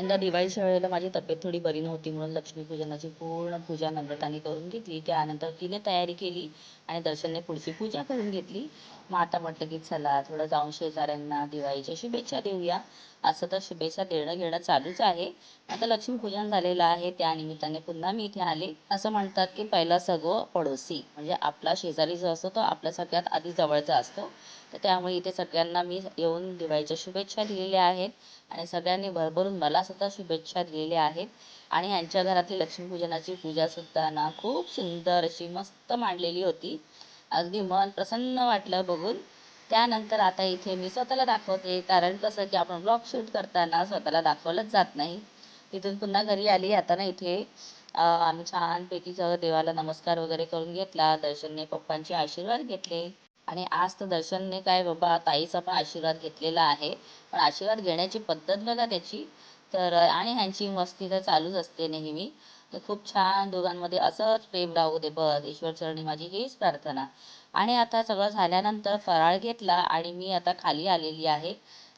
यंदा दिवाळीच्या वेळेला माझी तब्येत थोडी बरी नव्हती म्हणून लक्ष्मीपूजनाची पूर्ण पूजा नम्रताने करून घेतली. त्यानंतर तिने तयारी केली आणि दर्शनने पुढची पूजा करून घेतली. मग आता म्हटलं की चला थोडं जाऊन शेजाऱ्यांना दिवाळीच्या शुभेच्छा देऊया. असं तर शुभेच्छा देणं घेणं चालूच आहे. आता लक्ष्मीपूजन झालेलं आहे त्यानिमित्ताने पुन्हा मी इथे आले. असं म्हणतात की पहिला सगो पडोसी म्हणजे आपला शेजारी जो असतो तो आपल्या सगळ्यात आधी जवळचा असतो. तर त्यामुळे इथे सगळ्यांना मी येऊन दिवाळीच्या शुभेच्छा दिलेल्या आहेत आणि सगळ्यांनी भरभरून मला सुद्धा शुभेच्छा दिलेल्या आहेत. आणि यांच्या घरातली लक्ष्मीपूजनाची पूजा सुद्धा ना खूप सुंदर अशी मस्त मांडलेली होती. अगदी मन प्रसन्न वाटलं बघून. त्यानंतर आता इथे मी स्वतःला दाखवते, कारण कसं की आपण ब्लॉग शूट करताना स्वतःला दाखवलंच जात नाही. तिथून पुन्हा घरी आली. आता ना इथे आम्ही छानपैकी सगळं देवाला नमस्कार वगैरे करून घेतला. दर्शनने पप्पांचे आशीर्वाद घेतले. आणि आज तर दर्शनने काय बाबा ताईचा पण आशीर्वाद घेतलेला आहे. पण आशीर्वाद घेण्याची पद्धत बघा त्याची. तर आणि ह्यांची मस्ती तर चालूच असते नेहमी. तर खूप छान दोघांमध्ये असंच प्रेम राहू दे बस, ईश्वरचरणी माझी हीच प्रार्थना. आणि आता सगळं झाल्यानंतर फराळ घेतला आणि मी आता खाली आलेली आहे.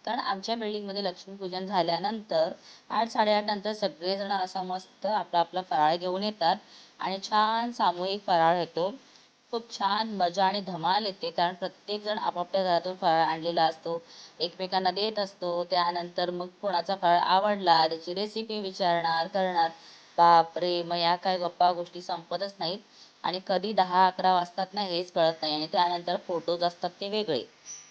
कारण आमच्या बिल्डिंगमध्ये लक्ष्मीपूजन झाल्यानंतर 8-8:30 नंतर सगळेजण असा मस्त आपला आपला फराळ घेऊन येतात आणि छान सामूहिक फराळ येतो. खूप छान मजा आणि धमाल येते, कारण प्रत्येकजण आपापल्या घरातून फराळ आणलेला असतो. एकमेकांना देत असतो. त्यानंतर मग कोणाचा फराळ आवडला त्याची रेसिपी विचारणार करणार. बापरे, मग या काय गप्पा गोष्टी संपतच नाहीत. आणि कधी 10-11 वाजतात ना हेच कळत नाही. आणि त्यानंतर फोटोज असतात ते वेगळे.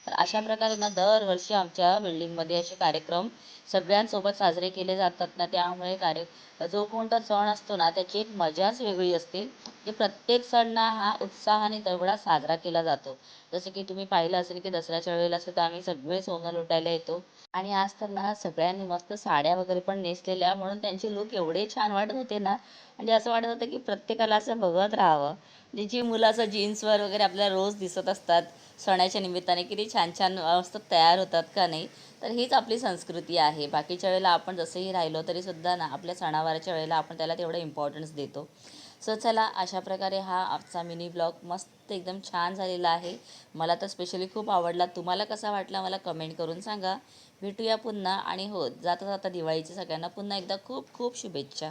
तर अशा प्रकारे ना दरवर्षी आमच्या बिल्डिंगमध्ये असे कार्यक्रम सगळ्यांसोबत साजरे केले जातात ना, त्यामुळे जो कोणता सण असतो ना त्याची एक मजाच वेगळी असते. की प्रत्येक सण ना हा उत्साहाने तेवढा साजरा केला जातो. जसं की तुम्ही पाहिलं असेल की दसऱ्याच्या वेळेला सुद्धा आम्ही सगळे सोनं लुटायला येतो. आणि आज तर ना सगळ्यांनी मस्त साड्या वगैरे पण नेसलेल्या, म्हणून त्यांचे लूक एवढे छान वाटत होते ना. म्हणजे असं वाटत होतं की प्रत्येकाला असं बघत राहावं. म्हणजे जी मुलं असं जीन्सवर वगैरे आपल्याला रोज दिसत असतात सणाच्या निमित्ताने, किती छान छान मस्त तयार होतात का नाही. तर हीच आपली संस्कृती आहे. बाकीच्या वेळेला आपण जसंही राहिलो तरी सुद्धा ना आपल्या सणावाराच्या वेळेला आपण त्याला तेवढं इम्पॉर्टन्स देतो. सो चला, अशा प्रकारे हा आजचा मिनी ब्लॉग मस्त एकदम छान झालेला आहे. मला तर स्पेशली खूप आवडला. तुम्हाला कसा वाटला मला कमेंट करून सांगा. भेटूया पुन्हा. आणि हो, जाता जाता दिवाळीच्या सगळ्यांना पुन्हा एकदा खूप खूप शुभेच्छा.